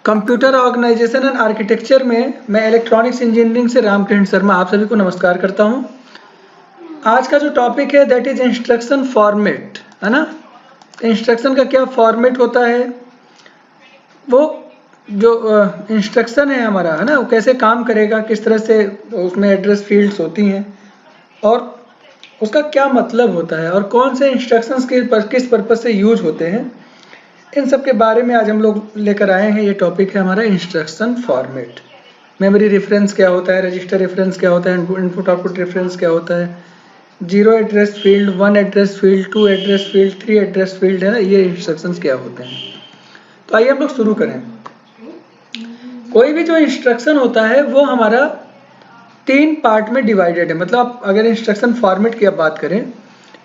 Computer organisation and architecture में मैं electronics engineering से रामकृष्ण शर्मा आप सभी को नमस्कार करता हूं। आज का जो टॉपिक है दैट इज इंस्ट्रक्शन फॉर्मेट, है ना। इंस्ट्रक्शन का क्या फॉर्मेट होता है, वो जो इंस्ट्रक्शन है हमारा, है ना, वो कैसे काम करेगा, किस तरह से उसमें एड्रेस फील्ड्स होती हैं और उसका क्या मतलब होता है और कौन से इंस्ट्रक्शंस किस पर्पज से यूज होते हैं, इन सब के बारे में आज हम लोग लेकर आए हैं। ये टॉपिक है हमारा इंस्ट्रक्शन फॉर्मेट। मेमोरी रेफरेंस क्या होता है, रजिस्टर रेफरेंस क्या होता है, इनपुट आउटपुट रेफरेंस क्या होता है, 0 address field, 1 address field, 2 address field, 3 address field, है ना, ये इंस्ट्रक्शंस क्या होते हैं। तो आइए हम लोग शुरू करें। कोई भी जो इंस्ट्रक्शन होता है वो हमारा 3 पार्ट में डिवाइडेड है। मतलब आप अगर इंस्ट्रक्शन फॉर्मेट की आप बात करें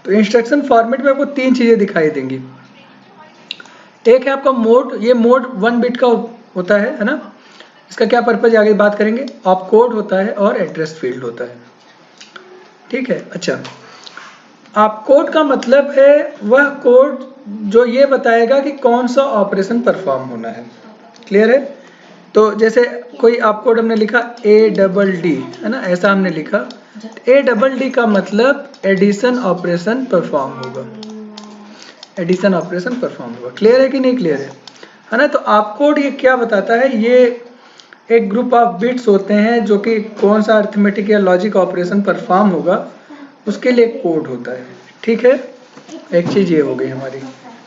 तो इंस्ट्रक्शन फॉर्मेट में आपको 3 चीज़ें दिखाई देंगी। एक है आपका मोड, ये मोड 1 बिट का होता है ना। इसका क्या पर्पज आगे बात करेंगे। ऑप कोड होता है और एड्रेस फील्ड होता है, ठीक है। अच्छा, आप कोड का मतलब है वह कोड जो ये बताएगा कि कौन सा ऑपरेशन परफॉर्म होना है। क्लियर है। तो जैसे कोई आप कोड हमने लिखा ADD, है ना, ऐसा हमने लिखा। ADD का मतलब एडिशन ऑपरेशन परफॉर्म होगा, एडिशन ऑपरेशन परफॉर्म होगा। क्लियर है कि नहीं क्लियर है ना। तो आप कोड ये क्या बताता है, ये एक ग्रुप ऑफ बिट्स होते हैं जो कि कौन सा अर्थमेटिक या लॉजिक ऑपरेशन परफॉर्म होगा उसके लिए कोड होता है, ठीक है। एक चीज ये हो गई हमारी।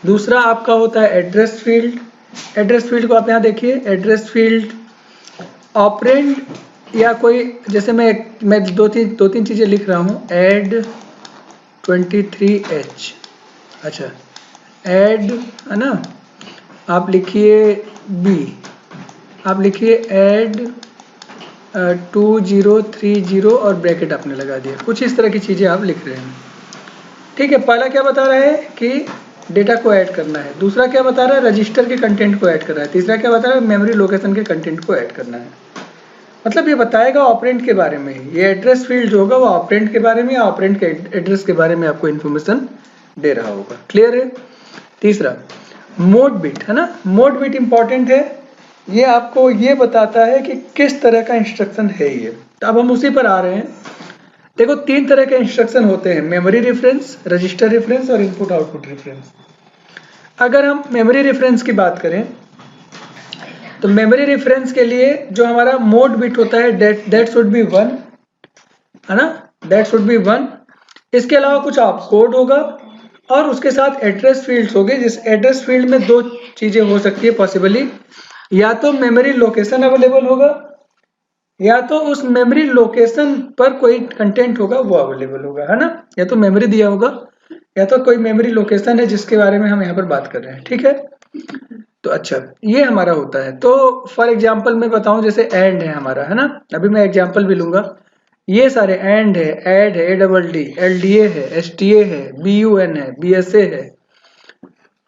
दूसरा आपका होता है एड्रेस फील्ड। एड्रेस फील्ड को आप यहाँ देखिए। एड्रेस फील्ड ऑपरेंड या कोई, जैसे मैं दो तीन चीजें लिख रहा हूँ। एड 23H, अच्छा एड, है ना, आप लिखिए B, आप लिखिए एड 2030 और ब्रैकेट आपने लगा दिया। कुछ इस तरह की चीज़ें आप लिख रहे हैं, ठीक है। पहला क्या बता रहा है कि डेटा को ऐड करना है। दूसरा क्या बता रहा है, रजिस्टर के कंटेंट को ऐड कर रहा है। तीसरा क्या बता रहा है, मेमोरी लोकेशन के कंटेंट को ऐड करना है। मतलब ये बताएगा ऑपरेंड के बारे में ही। ये एड्रेस फील्ड जो होगा वो ऑपरेंड के बारे में, ऑपरेंड के एड्रेस के बारे में आपको इन्फॉर्मेशन दे रहा होगा। क्लियर है। तीसरा मोड बिट, है ना। मोड बिट इंपॉर्टेंट है। ये आपको ये बताता है कि किस तरह का इंस्ट्रक्शन है ये। तो अब हम उसी पर आ रहे हैं। देखो 3 तरह के इंस्ट्रक्शन होते हैं, मेमोरी रेफरेंस, रजिस्टर रेफरेंस और इनपुट आउटपुट रेफरेंस। अगर हम मेमोरी रेफरेंस की बात करें तो मेमोरी रेफरेंस के लिए जो हमारा मोड बिट होता है दैट शुड बी 1, है ना, दैट शुड बी 1। इसके अलावा कुछ आप कोड होगा और उसके साथ एड्रेस फील्ड्स होंगे। जिस एड्रेस फील्ड में 2 चीजें हो सकती है पॉसिबली, या तो मेमोरी लोकेशन अवेलेबल होगा या तो उस मेमोरी लोकेशन पर कोई कंटेंट होगा वो अवेलेबल होगा, है ना। या तो मेमोरी दिया होगा या तो कोई मेमोरी लोकेशन है जिसके बारे में हम यहाँ पर बात कर रहे हैं, ठीक है। तो अच्छा, ये हमारा होता है। तो फॉर एग्जाम्पल मैं बताऊं, जैसे एंड है हमारा, है ना। अभी मैं एग्जाम्पल भी लूंगा। ये सारे एंड है, एड है, ADD, LDA है, STA है, BUN है, BSA है,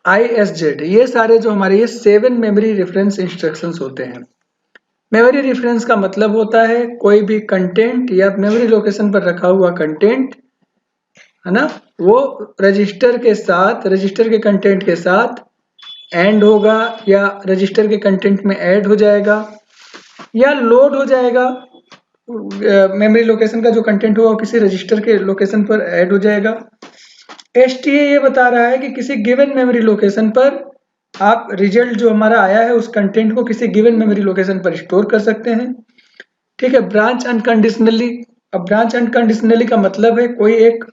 ISZ, ये सारे जो हमारे ये 7 मेमोरी रेफरेंस इंस्ट्रक्शंस होते हैं। मेमोरी रेफरेंस का मतलब होता है कोई भी कंटेंट या मेमोरी लोकेशन पर रखा हुआ कंटेंट, है ना, वो रजिस्टर के साथ, रजिस्टर के कंटेंट के साथ एंड होगा या रजिस्टर के कंटेंट में ऐड हो जाएगा या लोड हो जाएगा। मेमोरी लोकेशन का जो कंटेंट होगा किसी रजिस्टर के लोकेशन पर ऐड हो जाएगा। STA ये बता रहा है कि किसी गिवन मेमोरी लोकेशन पर आप रिजल्ट जो हमारा आया है उस कंटेंट को किसी गिवन मेमोरी लोकेशन पर स्टोर कर सकते हैं, ठीक है। Branch unconditionally. अब ब्रांच अनकंडीशनली का मतलब है कोई एक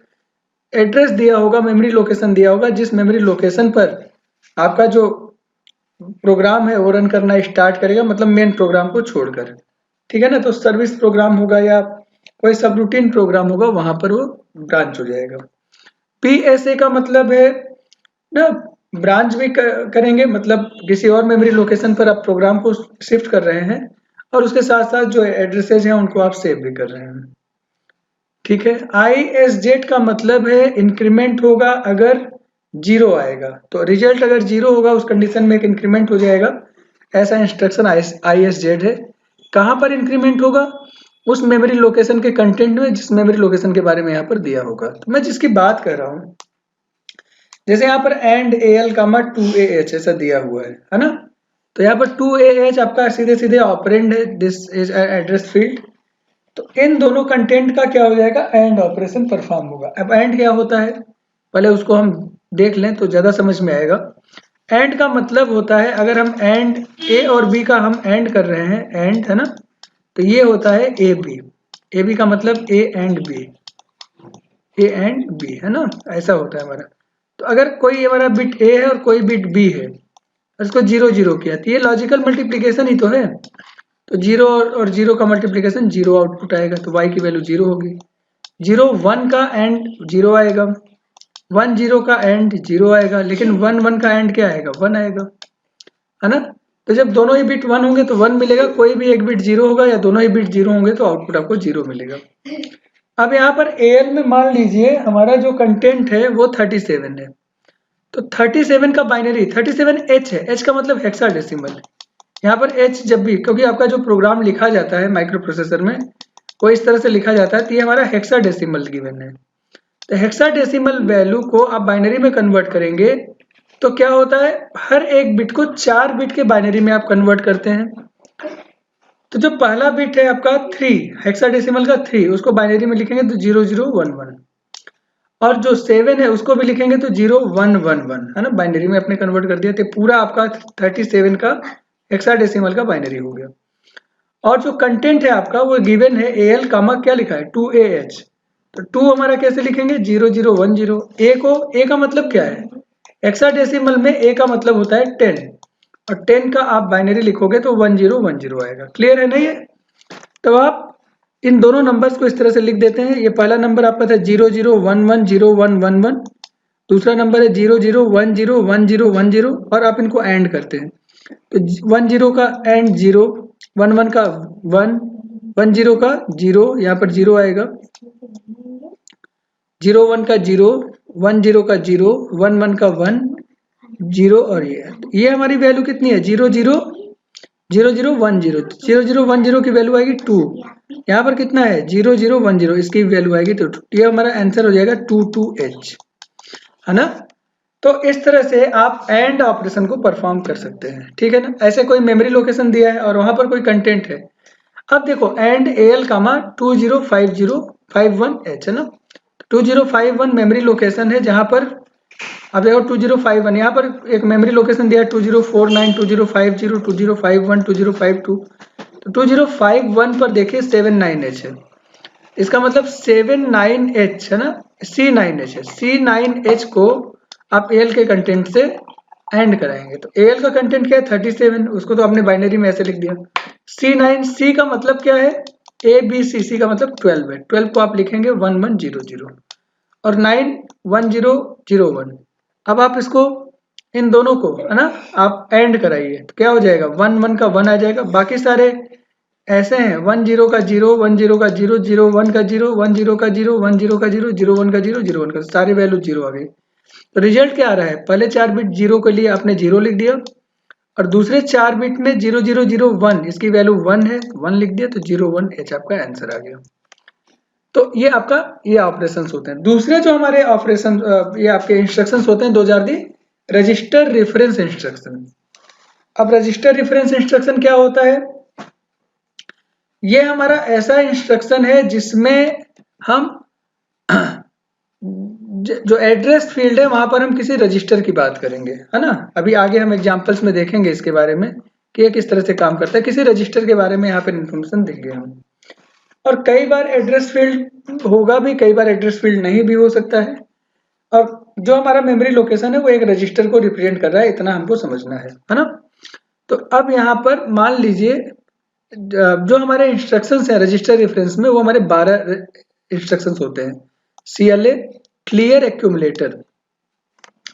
एड्रेस दिया होगा, मेमोरी लोकेशन दिया होगा, जिस मेमोरी लोकेशन पर आपका जो प्रोग्राम है वो रन करना स्टार्ट करेगा, मतलब मेन प्रोग्राम को छोड़कर, ठीक है ना। तो सर्विस प्रोग्राम होगा या कोई सब रूटीन प्रोग्राम होगा, वहां पर वो ब्रांच हो जाएगा। PSA का मतलब है ना, ब्रांच भी करेंगे, मतलब किसी और मेमोरी लोकेशन पर आप प्रोग्राम को शिफ्ट कर रहे हैं और उसके साथ साथ जो एड्रेसेज हैं उनको आप सेव भी कर रहे हैं, ठीक है। ISZ का मतलब है इंक्रीमेंट होगा अगर 0 आएगा, तो रिजल्ट अगर 0 होगा उस कंडीशन में एक इंक्रीमेंट हो जाएगा। ऐसा इंस्ट्रक्शन ISZ है। कहाँ पर इंक्रीमेंट होगा, उस मेमोरी लोकेशन के कंटेंट में जिस मेमोरी लोकेशन के बारे में यहाँ पर दिया होगा। तो मैं जिसकी बात कर रहा हूँ जैसे यहाँ पर एंड AL कामा 2AH ऐसा दिया हुआ है ना। तो यहाँ पर 2AH आपका सीधे सीधे ऑपरेंड है, दिस इज एड्रेस फील्ड। तो इन दोनों कंटेंट का क्या हो जाएगा, एंड ऑपरेशन परफॉर्म होगा। अब एंड क्या होता है पहले उसको हम देख लें तो ज्यादा समझ में आएगा। एंड का मतलब होता है, अगर हम एंड A और B का हम एंड कर रहे हैं, एंड है ना, तो ये होता है AB। AB का मतलब A and B, A and B है ना, ऐसा होता है हमारा। तो अगर कोई हमारा बिट A है और कोई बिट B है, इसको 0 0 किया, तो ये लॉजिकल मल्टीप्लिकेशन ही तो है। तो 0 और 0 का मल्टीप्लिकेशन 0 आउटपुट आएगा, तो y की वैल्यू 0 होगी। 0 1 का एंड 0 आएगा, 1 0 का एंड 0 आएगा, लेकिन 1 1 का एंड क्या आएगा, 1 आएगा, है ना। तो जब दोनों ही बिट 1 होंगे तो 1 मिलेगा, कोई भी एक बिट 0 होगा या दोनों ही बिट 0 होंगे तो आउटपुट आपको 0 मिलेगा। अब यहाँ पर AL में मान लीजिए हमारा जो कंटेंट है वो 37 है। तो 37 का बाइनरी 37H है, H का मतलब हेक्साडेसिमल। यहाँ पर H जब भी, क्योंकि आपका जो प्रोग्राम लिखा जाता है माइक्रो प्रोसेसर में वो इस तरह से लिखा जाता है, तो ये हमारा हेक्साडेसिमल गिवन है। तो हेक्साडेसिमल वैल्यू को आप बाइनरी में कन्वर्ट करेंगे तो क्या होता है, हर एक बिट को 4 बिट के बाइनरी में आप कन्वर्ट करते हैं। तो जो पहला बिट है आपका 3, हेक्साडेसिमल का 3, उसको बाइनरी में लिखेंगे तो 0011, और जो 7 है उसको भी लिखेंगे तो 0111, है ना, बाइनरी में अपने कन्वर्ट कर दिया। तो पूरा आपका 37 का हेक्साडेसिमल का बाइनरी हो गया। और जो कंटेंट है आपका वो गिवन है AL कामा क्या लिखा है 2AH। तो 2 हमारा कैसे लिखेंगे 0010। A को, A का मतलब क्या है, हेक्साडेसिमल में A का मतलब होता है 10, और 10 का आप बाइनरी लिखोगे तो 1010 आएगा। क्लियर है ना ये। तो आप इन दोनों नंबर्स को इस तरह से लिख देते हैं। ये पहला नंबर आपका था 00110111, दूसरा नंबर है 00101010, और आप इनको एंड करते हैं। तो 10 का एंड 0, 11 का 1, 10 का 0, यहाँ पर 0 आएगा, 01 का 0, 10 का 0, 11 का 1, 0, और ये हमारी वैल्यू कितनी है 0010 की वैल्यू आएगी 2। यहाँ पर कितना है 0010, इसकी वैल्यू आएगी तो 2। ये हमारा आंसर हो जाएगा 22H, है ना। तो इस तरह से आप एंड ऑपरेशन को परफॉर्म कर सकते हैं, ठीक है ना। ऐसे कोई मेमोरी लोकेशन दिया है और वहां पर कोई कंटेंट है। अब देखो एंड AL कामा 205051H है ना। 2051 मेमोरी लोकेशन है जहां पर, अब देखो 2051 यहाँ पर एक मेमोरी लोकेशन दिया है 2049, 2050, 2051, 2052। तो 2051 पर देखिए 79H है, इसका मतलब 79H है ना, C9H है। C9H को आप AL के कंटेंट से एंड कराएंगे। तो AL का कंटेंट क्या है 37, उसको तो आपने बाइनरी में ऐसे लिख दिया। C9C का मतलब क्या है, ABCC का मतलब 12 है, 12 को आप लिखेंगे 1100, और 91001। अब आप इसको इन दोनों को है ना आप एंड कराइए तो क्या हो जाएगा 1 1 का 1 आ जाएगा, बाकी सारे ऐसे हैं 1 0 का 0, 1 0 का 0, 0 1 का 0, 1 0 का 0, 1 0 का 0, 0 1 का 0, 0 1 का, सारी वैल्यू 0 आ गई। तो रिजल्ट क्या आ रहा है, पहले 4 बिट 0 के लिए आपने 0 लिख दिया, और दूसरे 4 बिट में 0 0 0 1, इसकी वैल्यू 1 है, 1 लिख दिया, तो 01H आपका आंसर आ गया। तो ये आपका ये ऑपरेशंस होते हैं। दूसरे जो हमारे ऑपरेशन ये आपके इंस्ट्रक्शंस होते हैं 2000 दी रजिस्टर रेफरेंस इंस्ट्रक्शन। अब रजिस्टर रेफरेंस इंस्ट्रक्शन क्या होता है, ये हमारा ऐसा इंस्ट्रक्शन है जिसमें हम जो एड्रेस फील्ड है वहां पर हम किसी रजिस्टर की बात करेंगे, है ना। अभी आगे हम एग्जांपल्स में देखेंगे इसके बारे में कि ये किस तरह से काम करता है, किसी रजिस्टर के बारे में यहाँ पर इंफॉर्मेशन देंगे हम। और कई बार एड्रेस फील्ड होगा भी, कई बार एड्रेस फील्ड नहीं भी हो सकता है, और जो हमारा मेमोरी लोकेशन है वो एक रजिस्टर को रिप्रेजेंट कर रहा है, इतना हमको समझना है ना। तो अब यहाँ पर मान लीजिए जो हमारे इंस्ट्रक्शंस हैं रजिस्टर रेफरेंस में वो हमारे 12 इंस्ट्रक्शंस होते हैं। CLA clear accumulator.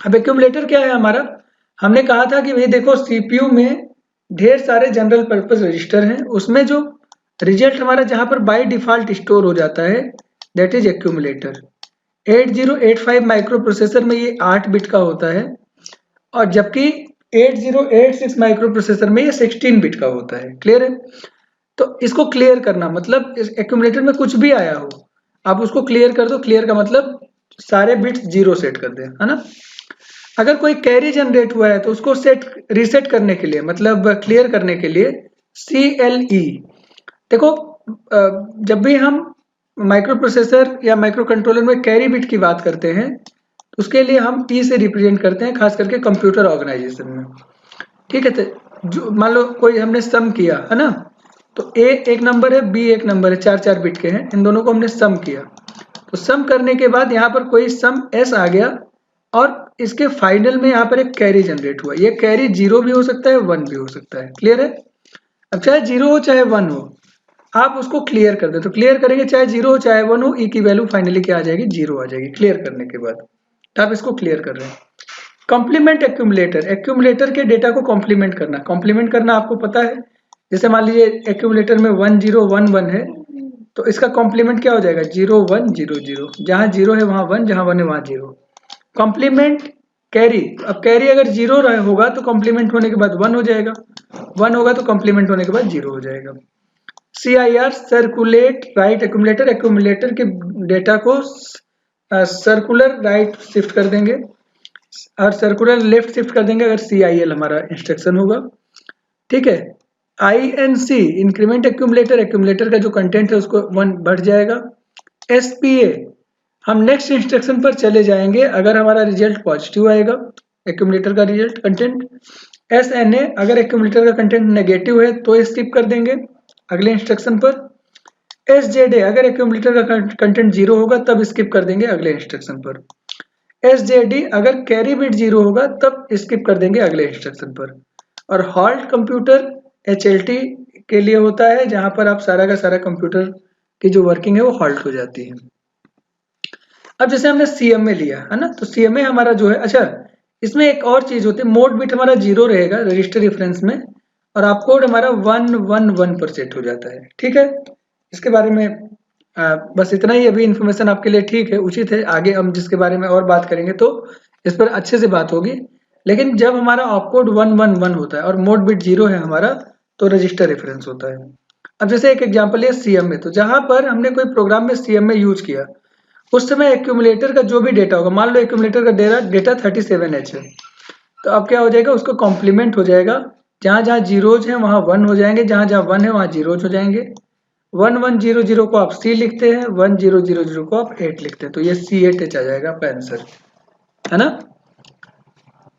अब एक्यूमुलेटर क्या है हमारा, हमने कहा था कि भाई देखो CPU में ढेर सारे जनरल पर्पस रजिस्टर हैं, उसमें जो रिजल्ट हमारा जहां पर बाय डिफॉल्ट स्टोर हो जाता है that is accumulator. 8085 micro processor में ये 8 बिट का होता है, और जबकि 8086 माइक्रो प्रोसेसर में ये 16 बिट का होता है। क्लियर है। तो इसको क्लियर करना मतलब इस एक्यूमुलेटर में कुछ भी आया हो आप उसको क्लियर कर दो। क्लियर का मतलब सारे बिट्स 0 सेट कर दें, है ना। अगर कोई कैरी जनरेट हुआ है तो उसको रीसेट करने के लिए, मतलब क्लियर करने के लिए CLE। देखो जब भी हम माइक्रो प्रोसेसर या माइक्रो कंट्रोलर में कैरी बिट की बात करते हैं तो उसके लिए हम T से रिप्रेजेंट करते हैं, खास करके कंप्यूटर ऑर्गेनाइजेशन में। ठीक है, तो जो मान लो कोई हमने सम किया है ना, तो A एक नंबर है, B एक नंबर है, 4 बिट के हैं, इन दोनों को हमने सम किया। तो सम करने के बाद यहाँ पर कोई सम S आ गया और इसके फाइनल में यहाँ पर एक कैरी जनरेट हुआ। ये कैरी 0 भी हो सकता है, 1 भी हो सकता है। क्लियर है? अब चाहे 0 हो चाहे 1 हो, आप उसको क्लियर कर दे। तो क्लियर करेंगे, चाहे 0 हो चाहे 1 हो, E की वैल्यू फाइनली क्या आ जाएगी? 0 आ जाएगी क्लियर करने के बाद। तो आप इसको क्लियर कर रहे हैं। कॉम्प्लीमेंट एक्यूमुलेटर, एक्यूमुलेटर के डेटा को कॉम्प्लीमेंट करना। कॉम्प्लीमेंट करना आपको पता है, जैसे मान लीजिए एक्यूमुलेटर में 1 0 1 1 है, तो इसका कॉम्प्लीमेंट क्या हो जाएगा? 0 1 0 0। जहां 0 है वहां 1, जहां 1 है वहां 0। कॉम्प्लीमेंट कैरी, अब कैरी अगर 0 होगा तो कॉम्प्लीमेंट होने के बाद 1 हो जाएगा, 1 होगा तो कॉम्प्लीमेंट होने के बाद 0 हो जाएगा। CIR, circulate right accumulator, accumulator के डेटा को सर्कुलर राइट शिफ्ट कर देंगे और सर्कुलर लेफ्ट शिफ्ट कर देंगे अगर CIL हमारा इंस्ट्रक्शन होगा। ठीक है। INC, इंक्रीमेंट एक्यूमुलेटर, एक्यूमुलेटर का जो कंटेंट है उसको 1 बढ़ जाएगा। SPA, हम नेक्स्ट इंस्ट्रक्शन पर चले जाएंगे अगर हमारा रिजल्ट पॉजिटिव आएगा, एक्यूमुलेटर का रिजल्ट कंटेंट। SNA, अगर एक्यूमुलेटर का कंटेंट नेगेटिव है तो स्किप कर देंगे अगले इंस्ट्रक्शन पर। SJD, अगर एक्यूमुलेटर का कंटेंट 0 होगा तब स्किप कर देंगे अगले इंस्ट्रक्शन पर। SJD, अगर कैरी बिट 0 होगा तब स्किप कर देंगे अगले इंस्ट्रक्शन पर। और हॉल्ट कंप्यूटर HLT के लिए होता है, जहां पर आप सारा का सारा कंप्यूटर की जो वर्किंग है वो हॉल्ट हो जाती है। अब जैसे हमने CMA लिया है ना, तो CMA हमारा जो है, अच्छा इसमें एक और चीज होती है, मोड बिट हमारा 0 रहेगा रजिस्टर रेफरेंस में और आपकोड हमारा 1 1 1 पर सेट हो जाता है। ठीक है, इसके बारे में बस इतना ही अभी इन्फॉर्मेशन आपके लिए ठीक है, उचित है। आगे हम जिसके बारे में और बात करेंगे तो इस पर अच्छे से बात होगी। लेकिन जब हमारा ऑपकोड 1 1 1 होता है और मोड बिट 0 है हमारा, तो रजिस्टर रेफरेंस होता है। अब जैसे एक एग्जांपल है CMA, तो जहां पर हमने कोई प्रोग्राम में CMA यूज किया उस समय एक्यूमुलेटर का जो भी डेटा होगा, मान लो एक्यूमुलेटर का डेटा 37H है, तो अब क्या हो जाएगा? उसको कॉम्प्लीमेंट हो जाएगा। जहां जहां जीरोज हैं वहां 1 हो जाएंगे, जहां जहां 1 है वहां जीरोज हो जाएंगे। 1 1 0 0 को आप C लिखते हैं, 1 0 0 0 को आप 8 लिखते हैं, तो ये C8H आ जाएगा आपका आंसर, है ना।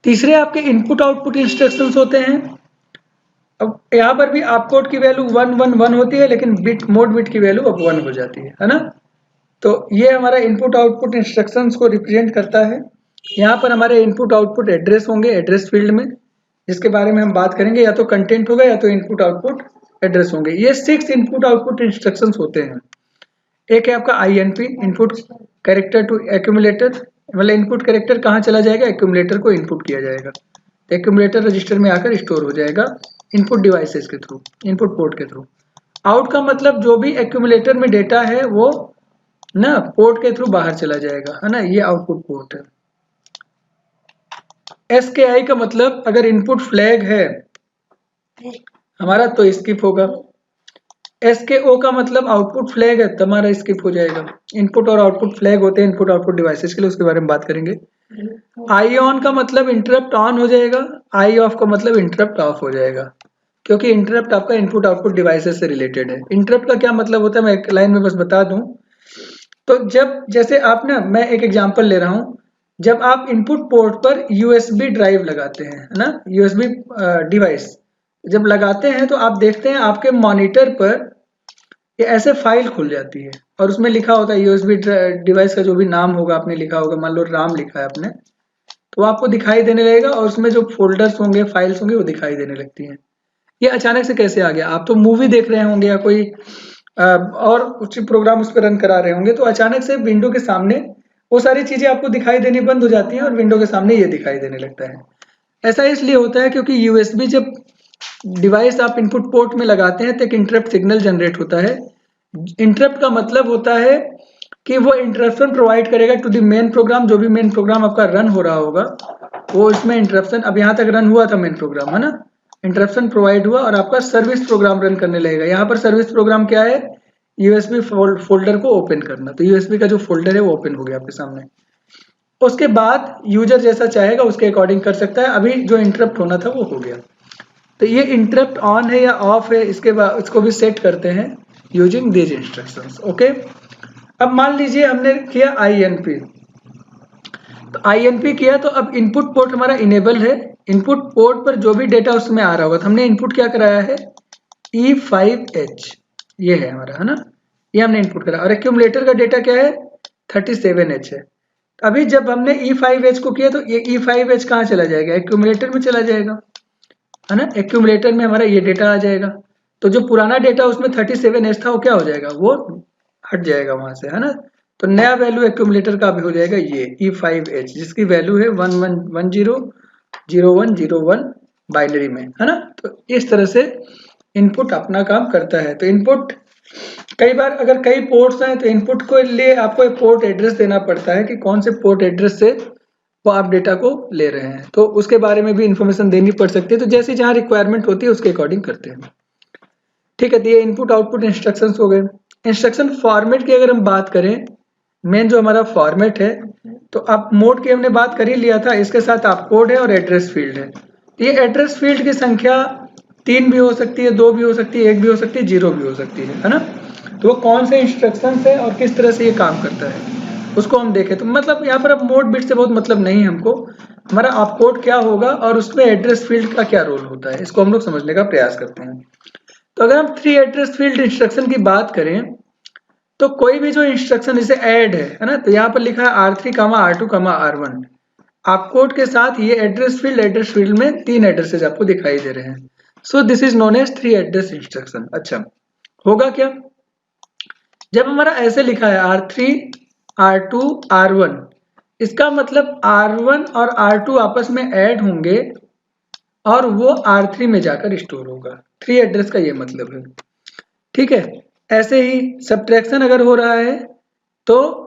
तीसरे आपके इनपुट आउटपुट इंस्ट्रक्शंस होते हैं। अब यहाँ पर भी आपकोड की वैल्यू 1 1 1 होती है, लेकिन मोड बिट की वैल्यू अब 1 हो जाती है ना। तो ये हमारा इनपुट आउटपुट इंस्ट्रक्शंस को रिप्रेजेंट करता है। यहाँ पर हमारे इनपुट आउटपुट एड्रेस होंगे एड्रेस फील्ड में, जिसके बारे में हम बात करेंगे, या तो कंटेंट होगा या तो इनपुट आउटपुट एड्रेस होंगे। ये 6 इनपुट आउटपुट इंस्ट्रक्शंस होते हैं। एक है आपका INP, input character to accumulator, मतलब इनपुट कैरेक्टर कहाँ चला जाएगा? एक्यूमुलेटर को इनपुट किया जाएगा, एक्यूमुलेटर रजिस्टर में आकर स्टोर हो जाएगा इनपुट डिवाइसेस के थ्रू, इनपुट पोर्ट के थ्रू। आउट का मतलब जो भी एक्यूमुलेटर में डेटा है वो ना पोर्ट के थ्रू बाहर चला जाएगा, है ना, ये आउटपुट पोर्ट है। SKI का मतलब अगर इनपुट फ्लैग है हमारा तो स्किप होगा। SKO का मतलब आउटपुट फ्लैग है तो हमारा स्किप हो जाएगा। इनपुट और आउटपुट फ्लैग होते हैं इनपुट आउटपुट डिवाइसेस के लिए, उसके बारे में बात करेंगे। आई ऑन का मतलब इंटरप्ट ऑन हो जाएगा, आई ऑफ का मतलब इंटरप्ट ऑफ हो जाएगा, क्योंकि इंटरप्ट आपका इनपुट आउटपुट डिवाइसेस से रिलेटेड है। इंटरप्ट का क्या मतलब होता है मैं एक लाइन में बस बता दूं, तो जब जैसे आप ना, मैं एक एग्जांपल ले रहा हूं, जब आप इनपुट पोर्ट पर USB ड्राइव लगाते हैं, है ना, USB डिवाइस जब लगाते हैं तो आप देखते हैं आपके मॉनिटर पर ये ऐसे फाइल खुल जाती है और उसमें लिखा होता है USB डिवाइस का जो भी नाम होगा आपने लिखा होगा, मान लो RAM लिखा है आपने, तो आपको दिखाई देने लगेगा और उसमें जो फोल्डर्स होंगे फाइल्स होंगे वो दिखाई देने लगती हैं। ये अचानक से कैसे आ गया? आप तो मूवी देख रहे होंगे या कोई और कुछ प्रोग्राम उस पर रन करा रहे होंगे, तो अचानक से विंडो के सामने वो सारी चीजें आपको दिखाई देनी बंद हो जाती हैं और विंडो के सामने ये दिखाई देने लगता है। ऐसा इसलिए होता है क्योंकि USB जब डिवाइस आप इनपुट पोर्ट में लगाते हैं तो एक इंटरप्ट सिग्नल जनरेट होता है। इंटरप्ट का मतलब होता है कि वो इंटरप्शन प्रोवाइड करेगा टू द मेन प्रोग्राम, जो भी मेन प्रोग्राम आपका रन हो रहा होगा वो इसमें इंटरप्शन, अब यहाँ तक रन हुआ था मेन प्रोग्राम, है ना, इंटरप्शन प्रोवाइड हुआ और आपका सर्विस प्रोग्राम रन करने लगेगा। यहाँ पर सर्विस प्रोग्राम क्या है? USB फोल्डर को ओपन करना, तो USB का जो फोल्डर है वो ओपन हो गया आपके सामने। उसके बाद यूजर जैसा चाहेगा उसके अकॉर्डिंग कर सकता है। अभी जो इंटरप्ट होना था वो हो गया। तो ये इंटरप्ट ऑन है या ऑफ है, इसके बाद इसको भी सेट करते हैं यूजिंग दीज इंस्ट्रक्शंस। ओके, अब मान लीजिए हमने किया INP, तो INP किया तो अब इनपुट पोर्ट हमारा इनेबल है। इनपुट पोर्ट पर जो भी डेटा उसमें आ रहा होगा, तो हमने इनपुट क्या कराया है, E5H, ये है हमारा, है ना, ये हमने इनपुट करा। और एक्यूमुलेटर का डेटा क्या है, 37H है। अभी जब हमने E5H को किया तो ये E5H कहाँ चला जाएगा, एक्यूमुलेटर में चला जाएगा, है ना। एक्यूमुलेटर में हमारा ये डेटा आ जाएगा। तो जो पुराना डेटा उसमें 37H था वो क्या हो जाएगा, वो हट जाएगा वहां से, है ना। तो नया वैल्यू एक्यूमुलेटर का भी हो जाएगा ये E5H, जिसकी वैल्यू है 11100101 बाइनरी में, है ना। तो इस तरह से इनपुट अपना काम करता है। तो इनपुट कई बार अगर कई पोर्ट्स हैं तो इनपुट के लिए आपको एक पोर्ट एड्रेस देना पड़ता है कि कौन से पोर्ट एड्रेस से वो आप डेटा को ले रहे हैं, तो उसके बारे में भी इंफॉर्मेशन देनी पड़ सकती है। तो जैसी जहाँ रिक्वायरमेंट होती है उसके अकॉर्डिंग करते हैं। ठीक है, तो ये इनपुट आउटपुट इंस्ट्रक्शंस हो गए। इंस्ट्रक्शन फॉर्मेट की अगर हम बात करें, मेन जो हमारा फॉर्मेट है, तो आप मोड की हमने बात कर ही लिया था, इसके साथ आप कोड है और एड्रेस फील्ड है। तो ये एड्रेस फील्ड की संख्या 3 भी हो सकती है, 2 भी हो सकती है, 1 भी हो सकती है, 0 भी हो सकती है ना। तो वो कौन से इंस्ट्रक्शन है और किस तरह से ये काम करता है उसको हम देखें। तो मतलब यहाँ पर अब मोड बिट से बहुत मतलब नहीं है हमको, हमारा आप कोड क्या होगा और उसमें एड्रेस फील्ड का क्या रोल होता है, इसको हम लोग समझने का प्रयास करते हैं। तो अगर हम 3 एड्रेस फील्ड इंस्ट्रक्शन की बात करें, तो कोई भी जो इंस्ट्रक्शन जैसे ऐड है ना, तो यहाँ पर लिखा है R3, R2, R1। आप कोड के साथ ये एड्रेस फील्ड में 3 एड्रेसेस आपको दिखाई दे रहे हैं। So this is known as 3 address instruction. अच्छा, होगा क्या जब हमारा ऐसे लिखा है R3, R2, R1, इसका मतलब R1 और R2 आपस में ऐड होंगे और वो R3 में जाकर स्टोर होगा। 3 एड्रेस का ये मतलब है। ठीक है, ऐसे ही सब्ट्रैक्शन अगर हो रहा है तो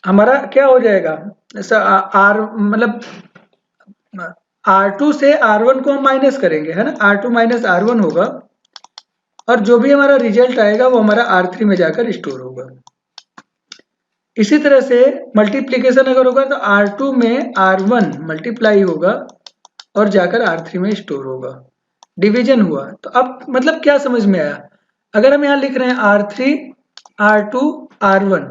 हमारा क्या हो जाएगा, मतलब R2 से R1 को हम माइनस करेंगे, है ना, R2 माइनस R1 होगा और जो भी हमारा रिजल्ट आएगा वो हमारा R3 में जाकर स्टोर होगा। इसी तरह से मल्टीप्लीकेशन अगर होगा तो R2 में R1 मल्टीप्लाई होगा और जाकर R3 में स्टोर होगा। डिवीजन हुआ तो अब मतलब क्या समझ में आया, अगर हम यहाँ लिख रहे हैं R3, R2, R1,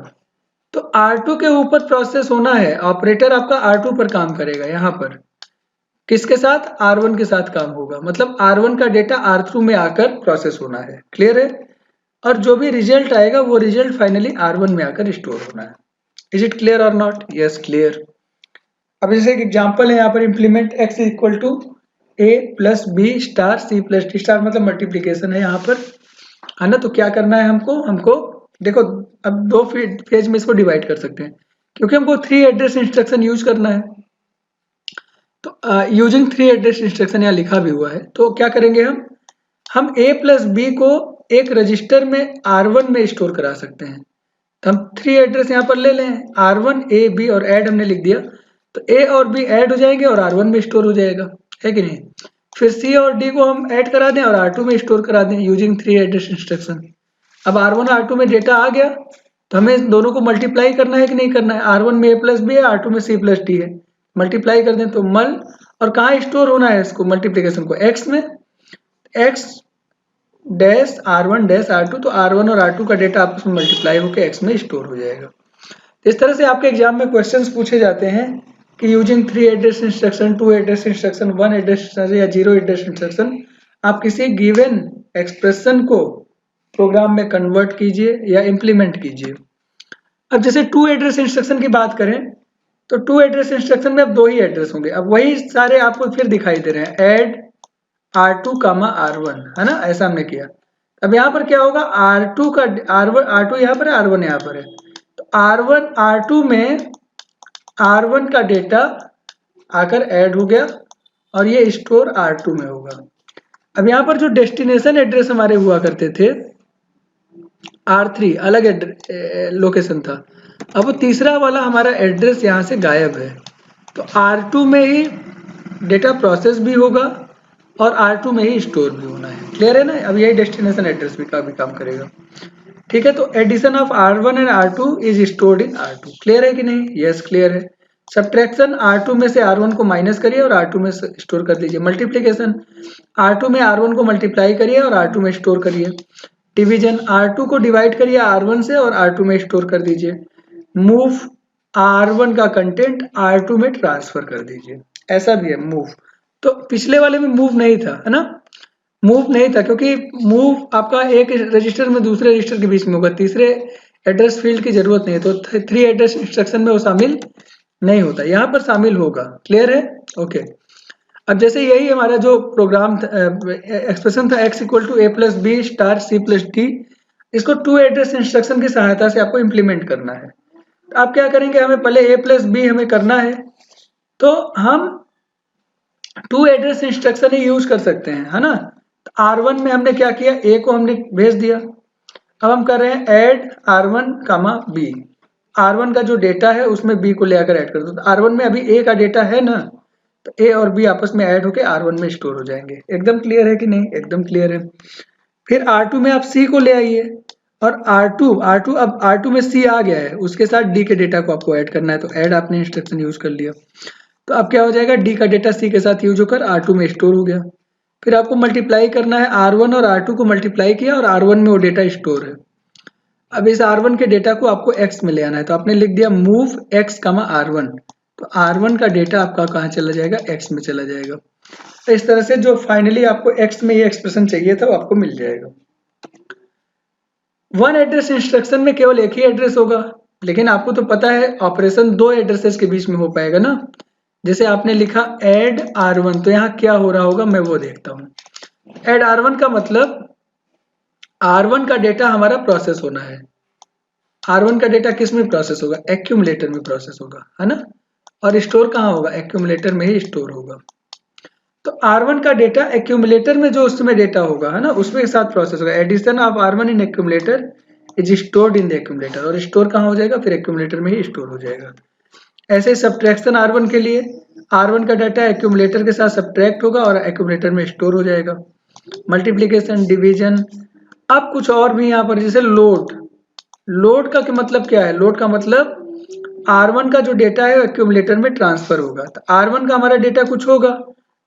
तो R2 के ऊपर प्रोसेस होना है, ऑपरेटर आपका R2 पर काम करेगा, यहाँ पर किसके साथ, R1 के साथ काम होगा, मतलब R1 का डेटा R3 में आकर प्रोसेस होना है। क्लियर है, और जो भी रिजल्ट आएगा वो रिजल्ट फाइनली R1 में आकर स्टोर होना है। Is it clear or not, yes clear. अब जैसे एक एग्जांपल है यहाँ पर, implement x equal to a plus B star C plus D star, मतलब मल्टीप्लीकेशन है यहाँ पर, है ना। तो क्या करना है हमको देखो, अब 2 फेज में इसको डिवाइड कर सकते हैं क्योंकि हमको 3 एड्रेस इंस्ट्रक्शन यूज करना है। तो यूजिंग 3 एड्रेस इंस्ट्रक्शन यहाँ लिखा भी हुआ है। तो क्या करेंगे हम a प्लस बी को एक रजिस्टर में R1 में स्टोर करा सकते हैं। तो हम 3 एड्रेस यहाँ पर ले लें, R1, A, B और ऐड हमने लिख दिया, तो A और B ऐड हो जाएंगे और R1 में स्टोर हो जाएगा, है कि नहीं। फिर C और D को हम ऐड करा दें और R2 में स्टोर करा दें यूजिंग 3 एड्रेस इंस्ट्रक्शन। अब R1 R2 में डेटा आ गया तो हमें दोनों को मल्टीप्लाई करना है कि नहीं करना है, R1 में A प्लस बी है, R2 में C प्लस डी है, मल्टीप्लाई कर दें तो मल, और कहाँ स्टोर होना है इसको, मल्टीप्लीकेशन को X में, X dash R1 dash R2, तो R1 और R2 का डेटा आपस में मल्टीप्लाई होकर X में स्टोर हो जाएगा। इस तरह से आपके एग्जाम में क्वेश्चंस पूछे जाते हैं कि using 3 address instruction, 2 address instruction, 1 address instruction या 0 एड्रेस इंस्ट्रक्शन, आप किसी गिवन एक्सप्रेशन को प्रोग्राम में कन्वर्ट कीजिए या इम्प्लीमेंट कीजिए। अब जैसे 2 एड्रेस इंस्ट्रक्शन की बात करें तो 2 एड्रेस इंस्ट्रक्शन में अब 2 ही एड्रेस होंगे। अब वही सारे आपको फिर दिखाई दे रहे हैं, ऐड R2, R1, है ना, ऐसा हमने किया। अब यहाँ पर क्या होगा, R2 का R2 यहाँ पर है, R1 यहाँ पर है, तो R1 R2 में R1 का डेटा आकर ऐड हो गया और ये स्टोर R2 में होगा। अब यहाँ पर जो डेस्टिनेशन एड्रेस हमारे हुआ करते थे R3 अलग लोकेशन था, अब वो तीसरा वाला हमारा एड्रेस यहाँ से गायब है, तो R2 में ही डेटा प्रोसेस भी होगा और R2 में ही स्टोर भी होना है। क्लियर है ना, अब यही डेस्टिनेशन एड्रेस भी काम करेगा। ठीक है, तो addition of R1 and R2 is stored in R2। Clear है कि नहीं, यस क्लियर है। सब्ट्रैक्शन R2 में से R1 को माइनस करिए और R2 में स्टोर कर दीजिए। मल्टीप्लिकेशन R2 में R1 को मल्टीप्लाई करिए और R2 में स्टोर करिए। डिवीजन R2 को डिवाइड करिए R1 से और R2 में स्टोर कर दीजिए। मूव R1 का कंटेंट R2 में ट्रांसफर कर दीजिए। ऐसा भी है मूव। तो पिछले वाले में मूव नहीं था, है ना, मूव नहीं था क्योंकि मूव आपका एक रजिस्टर में दूसरे रजिस्टर के बीच में होगा, तीसरे एड्रेस फील्ड की जरूरत नहीं है, तो 3 एड्रेस इंस्ट्रक्शन में वो शामिल नहीं होता, यहाँ पर शामिल होगा। क्लियर है? ओके। अब जैसे यही हमारा जो प्रोग्राम एक्सप्रेशन था x equal to a plus B star C plus D, इसको 2 एड्रेस इंस्ट्रक्शन की सहायता से आपको इम्प्लीमेंट करना है। तो आप क्या करेंगे, हमें पहले a प्लस बी हमें करना है, तो हम 2 एड्रेस इंस्ट्रक्शन ही यूज कर सकते हैं, है ना। तो R1 में हमने क्या किया, a को हमने भेज दिया। अब हम कर रहे हैं ऐड R1 कामा बी। R1 का जो डेटा है उसमें b को ले आकर ऐड कर दो। तो R1 में अभी a का डेटा है ना, तो a और b आपस में ऐड होके R1 में स्टोर हो जाएंगे। एकदम क्लियर है कि नहीं? एकदम क्लियर है। फिर R2 में आप c को ले आइए और R2 अब R2 में c आ गया है, उसके साथ d के डेटा को आपको ऐड करना है, तो ऐड आपने इंस्ट्रक्शन यूज कर लिया। तो अब क्या हो जाएगा, d का डेटा c के साथ यूज होकर R2 में स्टोर हो गया। फिर आपको मल्टीप्लाई करना है, R1 और R2 को मल्टीप्लाई किया और R1 में वो डेटा स्टोर है। अब इस R1 के डेटा को आपको x में ले आना है, तो आपने लिख दिया मूव x कामा R1। तो R1 का डेटा आपका कहाँ चला जाएगा, x में चला जाएगा। तो इस तरह से जो फाइनली आपको x में ये एक्सप्रेशन चाहिए था वो आपको मिल जाएगा। वन एड्रेस इंस्ट्रक्शन में केवल एक ही एड्रेस होगा, लेकिन आपको तो पता है ऑपरेशन 2 एड्रेसेस के बीच में हो पाएगा ना। जैसे आपने लिखा ऐड R1, तो यहाँ क्या हो रहा होगा मैं वो देखता हूँ। ऐड R1 का मतलब R1 का डेटा हमारा प्रोसेस होना है। R1 का डेटा किस में प्रोसेस होगा, एक्यूमुलेटर में प्रोसेस होगा, है ना। और स्टोर कहाँ होगा, एक्यूमुलेटर में ही स्टोर होगा। तो R1 का डेटा एक्यूमुलेटर में जो उसमें डेटा होगा, है ना, उसमें के साथ प्रोसेस होगा। Addition of R1 in accumulator is stored in the accumulator, और स्टोर कहाँ हो जाएगा, फिर एक्यूमुलेटर में ही स्टोर हो जाएगा। ऐसे सब्ट्रैक्शन R1 के लिए R1 का डाटा एक्यूमुलेटर के साथ सब्ट्रैक्ट होगा और एक्यूमुलेटर में स्टोर हो जाएगा। मल्टीप्लिकेशन, डिवीजन, अब कुछ और भी यहाँ पर, जैसे लोड का मतलब क्या है, लोड का मतलब R1 का जो डेटा है एक्यूमुलेटर में ट्रांसफर होगा। तो R1 का हमारा डेटा कुछ होगा,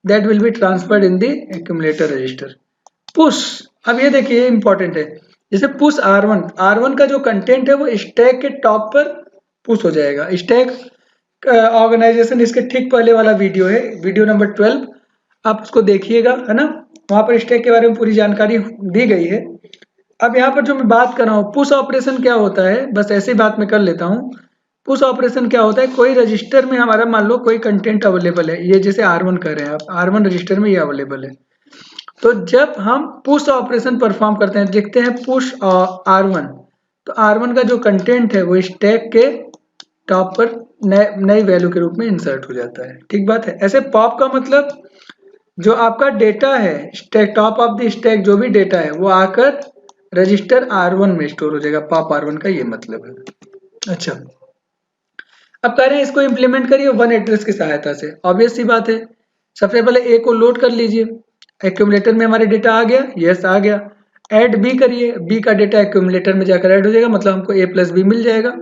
that will be transferred in the accumulator register. Push, अब ये देखिए इंपॉर्टेंट है, जैसे पुश R1 का जो कंटेंट है वो स्टैक के टॉप पर पुश हो जाएगा। स्टैक ऑर्गेनाइजेशन इसके ठीक पहले वाला वीडियो है, वीडियो नंबर 12, आप उसको देखिएगा, है ना, वहां पर स्टैक के बारे में पूरी जानकारी दी गई है। अब यहाँ पर जो मैं बात कर रहा हूँ, पुश ऑपरेशन क्या होता है, बस ऐसी बात मैं कर लेता हूँ। पुश ऑपरेशन क्या होता है, कोई रजिस्टर में हमारा मान लो कोई कंटेंट अवेलेबल है, ये जैसे R1 कर रहे हैं आप, R1 रजिस्टर में ये अवेलेबल है। तो जब हम पुश ऑपरेशन परफॉर्म करते हैं, लिखते हैं पुश R1, तो R1 का जो कंटेंट है वो स्टैक के टॉप पर नई वैल्यू के रूप में इंसर्ट हो जाता है। ठीक बात है। ऐसे पॉप का मतलब जो आपका डेटा है, stack top of the stack जो भी डेटा है वो आकर रजिस्टर R1 में स्टोर हो जाएगा। पॉप R1 का ये मतलब है। अच्छा, अब कह रहे हैं इसको इंप्लीमेंट करिए वन एड्रेस की सहायता से। ऑब्वियस सी बात है, सबसे पहले ए को लोड कर लीजिए, एक्यूमुलेटर में हमारे डेटा आ गया, यस आ गया। ऐड बी करिए, बी का डेटा एक्यूमुलेटर में जाकर ऐड हो जाएगा, मतलब हमको ए प्लस बी मिल जाएगा,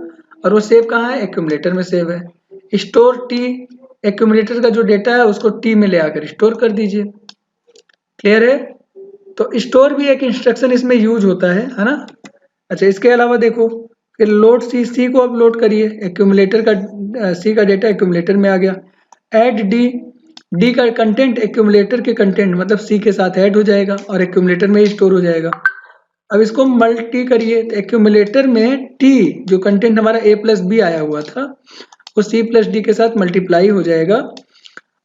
और वो सेव कहाँ है, एक्यूमुलेटर में सेव है। स्टोर टी, एक्यूमुलेटर का जो डेटा है उसको टी में ले आकर स्टोर कर दीजिए। क्लियर है? तो स्टोर भी एक इंस्ट्रक्शन इसमें यूज होता है ना। अच्छा, इसके अलावा देखो, फिर लोड सी को अब लोड करिए, एक्यूमुलेटर का सी का डेटा एक्यूमुलेटर में आ गया। ऐड डी का कंटेंट एक्यूमुलेटर के कंटेंट मतलब सी के साथ ऐड हो जाएगा और एक्यूमुलेटर में ही स्टोर हो जाएगा। अब इसको मल्टी करिए, तो एक्यूमुलेटर में टी जो कंटेंट हमारा ए प्लस बी आया हुआ था वो सी प्लस डी के साथ मल्टीप्लाई हो जाएगा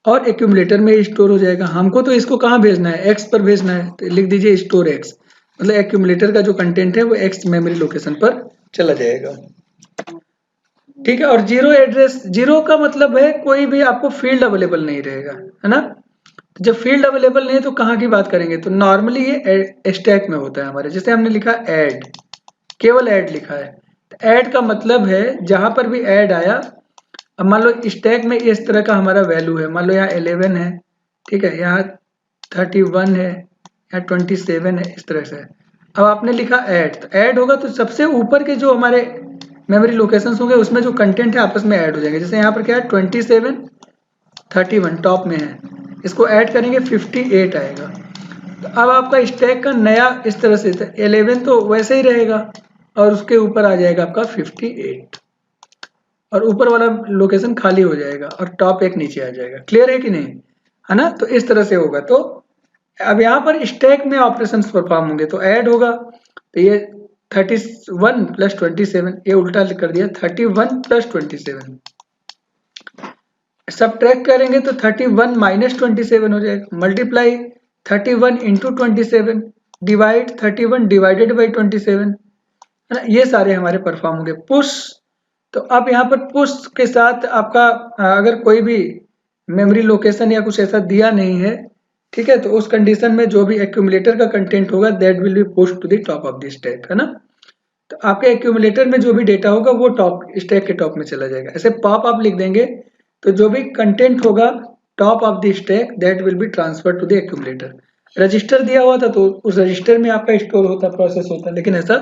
और एक्यूमुलेटर में ही स्टोर हो जाएगा। हमको तो इसको कहाँ भेजना है, एक्स पर भेजना है, तो लिख दीजिए स्टोर एक्स, मतलब एक्यूमुलेटर का जो कंटेंट है वो एक्स मेमोरी लोकेशन पर चला जाएगा। ठीक है। और जीरो एड्रेस, जीरो का मतलब है कोई भी आपको फील्ड अवेलेबल नहीं रहेगा, है ना। तो जब फील्ड अवेलेबल नहीं है तो कहाँ की बात करेंगे, तो नॉर्मली ये स्टैक में होता है हमारे। जैसे हमने लिखा ऐड, केवल ऐड लिखा है, तो ऐड का मतलब है जहां पर भी ऐड आया, अब मान लो स्टैक में इस तरह का हमारा वैल्यू है, मान लो यहाँ 11 है, ठीक है, यहाँ 31 है, यहाँ 27 है, इस तरह से। अब आपने लिखा ऐड, तो ऐड होगा तो सबसे ऊपर के जो हमारे मेमोरी लोकेशंस होंगे, उसमें जो कंटेंट है आपस में ऐड हो जाएंगे। जैसे यहाँ पर क्या है 27 31 टॉप में है, इसको ऐड करेंगे 58 आएगा। तो अब आपका स्टैक का नया इस तरह से 11 तो वैसे ही रहेगा और उसके ऊपर आ जाएगा आपका 58 और ऊपर वाला लोकेशन खाली हो जाएगा और टॉप एक नीचे आ जाएगा। क्लियर है कि नहीं, है ना। तो इस तरह से होगा। तो अब यहाँ पर स्टैक में ऑपरेशंस परफॉर्म होंगे तो ऐड होगा, तो ये 31 प्लस 27, ये उल्टा कर दिया 31 प्लस 27। सब्ट्रैक्ट करेंगे तो 31 माइनस 27 हो जाएगा, multiply 31 into 27, divide 31 divided by 27, है ना। ये सारे हमारे परफॉर्म होंगे। पुश, तो अब यहाँ पर पुश के साथ आपका अगर कोई भी मेमोरी लोकेशन या कुछ ऐसा दिया नहीं है, ठीक है, तो उस कंडीशन में जो भी एक्यूमुलेटर का कंटेंट होगा that will be pushed to the top of the stack, है ना। तो आपके एक्यूमुलेटर में जो भी डेटा होगा वो टॉप स्टैक के टॉप में चला जाएगा। ऐसे पॉप आप लिख देंगे तो जो भी कंटेंट होगा top of the stack that will be transfer to the accumulator. Register दिया हुआ था तो उस रजिस्टर में आपका स्टोर होता, प्रोसेस होता, लेकिन ऐसा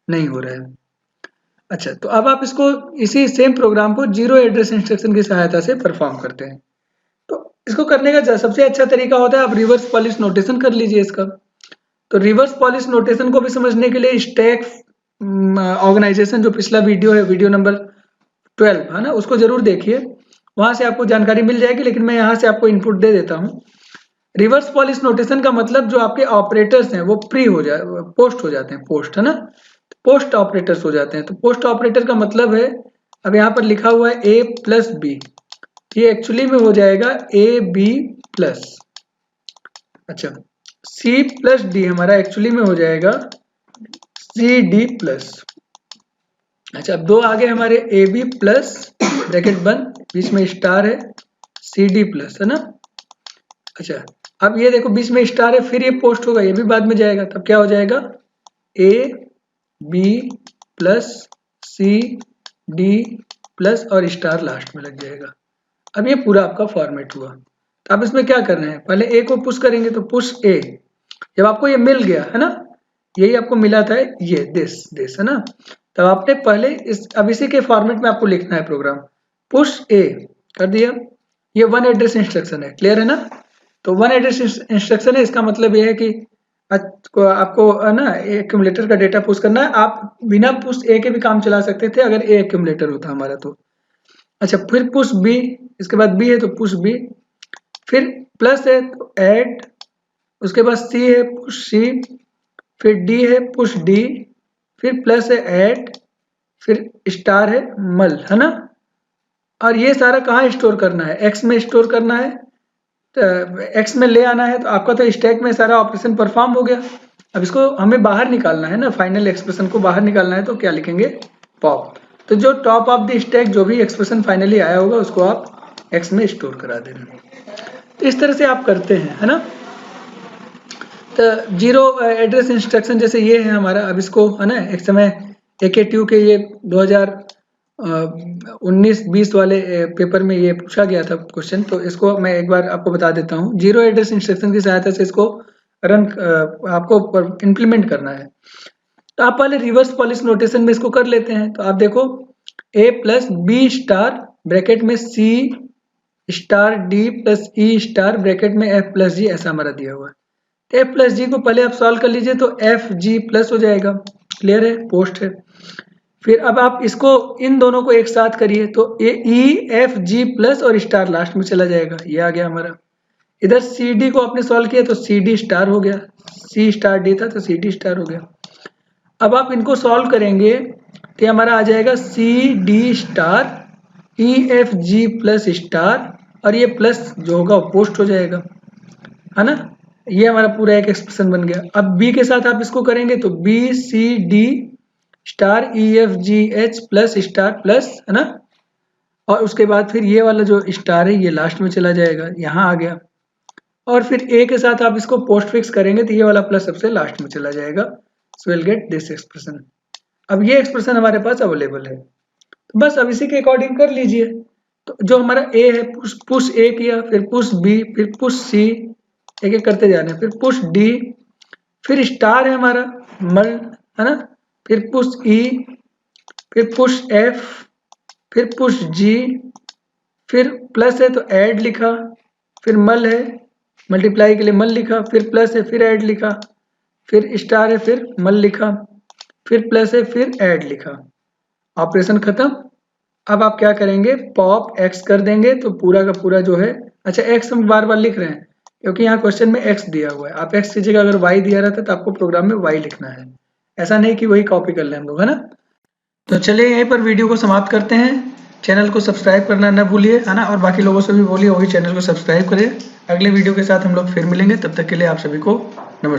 नहीं हो रहा है। अच्छा, तो अब आप इसको इसी सेम प्रोग्राम को जीरो एड्रेस इंस्ट्रक्शन की सहायता से परफॉर्म करते हैं। तो इसको करने का सबसे अच्छा तरीका होता है आप रिवर्स पॉलिश नोटेशन कर लीजिए इसका। तो रिवर्स पॉलिश नोटेशन को भी समझने के लिए स्टैक ऑर्गेनाइजेशन जो पिछला वीडियो है, वीडियो नंबर 12, है ना, उसको जरूर देखिए, वहां से आपको जानकारी मिल जाएगी। लेकिन मैं यहाँ से आपको इनपुट दे देता हूँ। रिवर्स पॉलिश नोटेशन का मतलब जो आपके ऑपरेटर्स हैं वो प्री हो जाए, पोस्ट हो जाते हैं, पोस्ट, है ना, पोस्ट ऑपरेटर्स हो जाते हैं। तो पोस्ट ऑपरेटर का मतलब है, अब यहाँ पर लिखा हुआ है ए प्लस बी, ये एक्चुअली में हो जाएगा ए बी प्लस, अच्छा सी प्लस डी हमारा एक्चुअली में हो जाएगा सी डी प्लस। अच्छा, अब दो आगे हमारे ए बी प्लस ब्रैकेट बंद, बीच में स्टार है, सी डी प्लस, है ना। अच्छा, अब ये देखो बीच में स्टार है, फिर ये पोस्ट होगा, ये भी बाद में जाएगा, तब क्या हो जाएगा A B plus C D plus और स्टार लास्ट में लग जाएगा। अब ये पूरा आपका फॉर्मेट हुआ। तो अब इसमें क्या करना है, पहले ए को पुश करेंगे, तो पुश ए, जब आपको ये मिल गया, है ना, यही आपको मिला था, ये दिस, है ना, तब आपने पहले अब इसी के फॉर्मेट में आपको लिखना है प्रोग्राम, पुश ए कर दिया। ये वन एड्रेस इंस्ट्रक्शन है, क्लियर है ना। तो वन एड्रेस इंस्ट्रक्शन है, इसका मतलब ये है कि आपको ना एक्यूमुलेटर का डेटा पुश करना है। आप बिना पुश ए के भी काम चला सकते थे अगर ए एक्यूमुलेटर होता हमारा तो। अच्छा, फिर पुश बी, इसके बाद बी है तो पुश बी, फिर प्लस है तो ऐड, उसके बाद सी है पुश सी, फिर डी है पुश डी, फिर प्लस है ऐड, फिर स्टार है मल, है ना। और ये सारा कहाँ स्टोर करना है, एक्स में स्टोर करना है, तो एक्स में ले आना है। तो आपका तो स्टैक में सारा ऑपरेशन परफॉर्म हो गया। अब इसको हमें बाहर निकालना है ना, फाइनल एक्सप्रेशन को बाहर निकालना है, तो क्या लिखेंगे पॉप। तो जो टॉप ऑफ द स्टैक जो भी एक्सप्रेशन फाइनली आया होगा उसको आप एक्स में स्टोर करा देना। तो इस तरह से आप करते हैं, है ना। तो जीरो एड्रेस इंस्ट्रक्शन जैसे ये है हमारा। अब इसको, है ना, एक समय AKTU के ये 2019-20 वाले पेपर में ये पूछा गया था क्वेश्चन, तो इसको मैं एक बार आपको बता देता हूँ। जीरो एड्रेस इंस्ट्रक्शन की सहायता से इसको रन आपको इम्प्लीमेंट करना है। तो आप पहले रिवर्स पॉलिश नोटेशन में इसको कर लेते हैं। तो आप देखो ए प्लस बी स्टार ब्रैकेट में सी स्टार डी प्लस ई स्टार ब्रैकेट में एफ प्लस जी, ऐसा हमारा दिया हुआ है। तो एफ प्लस जी को पहले आप सॉल्व कर लीजिए, तो एफ जी प्लस हो जाएगा, क्लियर है, पोस्ट है। फिर अब आप इसको इन दोनों को एक साथ करिए, तो ए ई एफ जी प्लस और स्टार लास्ट में चला जाएगा, ये आ गया हमारा। इधर सी डी को आपने सॉल्व किया तो सी डी स्टार हो गया, सी स्टार डी था तो सी डी स्टार हो गया। अब आप इनको सॉल्व करेंगे तो हमारा आ जाएगा C D star E F G plus star, और ये प्लस जो होगा वो पोस्ट हो जाएगा, है ना। ये हमारा पूरा एक एक्सप्रेशन बन गया। अब बी के साथ आप इसको करेंगे तो B C D star E F G H plus star plus, है ना, और उसके बाद फिर ये वाला जो स्टार है ये लास्ट में चला जाएगा, यहाँ आ गया। और फिर ए के साथ आप इसको पोस्ट फिक्स करेंगे तो ये वाला प्लस सबसे लास्ट में चला जाएगा। So will get this expression. अब ये एक्सप्रेशन हमारे पास अवेलेबल है, तो बस अब इसी के अकॉर्डिंग कर लीजिए। तो जो हमारा ए है, पुश ए किया, फिर पुश बी, फिर पुश सी, एक एक करते जा रहे हैं, फिर पुश डी, फिर स्टार है हमारा मल, है ना, फिर पुश ई, फिर पुश F, फिर पुश G, फिर प्लस है तो ऐड लिखा, फिर मल है मल्टीप्लाई के लिए मल लिखा, फिर प्लस है फिर ऐड लिखा, फिर स्टार है फिर मल लिखा, फिर प्लस है फिर ऐड लिखा। ऑपरेशन खत्म। अब आप क्या करेंगे, पॉप एक्स कर देंगे तो पूरा का पूरा जो है, अच्छा एक्स हम बार बार लिख रहे हैं क्योंकि यहाँ क्वेश्चन में एक्स दिया हुआ है। आप एक्स की जगह अगर वाई दिया रहता तो आपको प्रोग्राम में वाई लिखना है, ऐसा नहीं कि वही कॉपी कर लें हम लोग, है ना। तो चलिए यहीं पर वीडियो को समाप्त करते हैं। चैनल को सब्सक्राइब करना न भूलिए, है ना, और बाकी लोगों से भी बोलिए वही चैनल को सब्सक्राइब करें। अगले वीडियो के साथ हम लोग फिर मिलेंगे, तब तक के लिए आप सभी को नमस्कार।